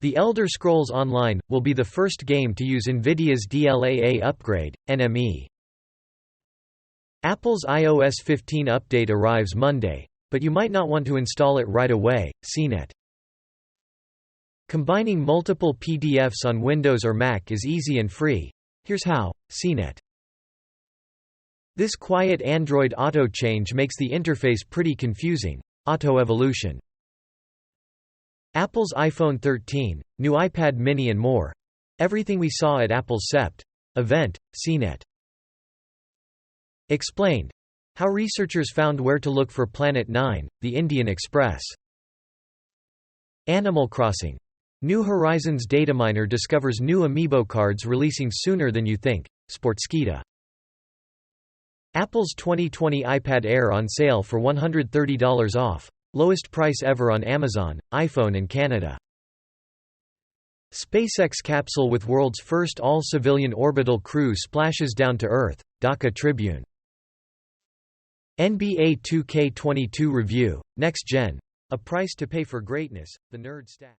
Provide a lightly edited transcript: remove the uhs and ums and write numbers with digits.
The Elder Scrolls Online will be the first game to use Nvidia's DLAA upgrade, NME. Apple's iOS 15 update arrives Monday, but you might not want to install it right away. CNET. Combining multiple PDFs on Windows or Mac is easy and free. Here's how. CNET. This quiet Android auto change makes the interface pretty confusing. Auto evolution. Apple's iPhone 13, new iPad mini and more. Everything we saw at Apple's Sept. Event, CNET. Explained. How researchers found where to look for Planet 9, the Indian Express. Animal Crossing. New Horizons dataminer discovers new Amiibo cards releasing sooner than you think. Sportskeeda. Apple's 2020 iPad Air on sale for $130 off. Lowest price ever on Amazon, iPhone and Canada. SpaceX capsule with world's first all-civilian orbital crew splashes down to Earth. Dhaka Tribune. NBA 2K22 review, Next Gen. A price to pay for greatness, the nerd stat.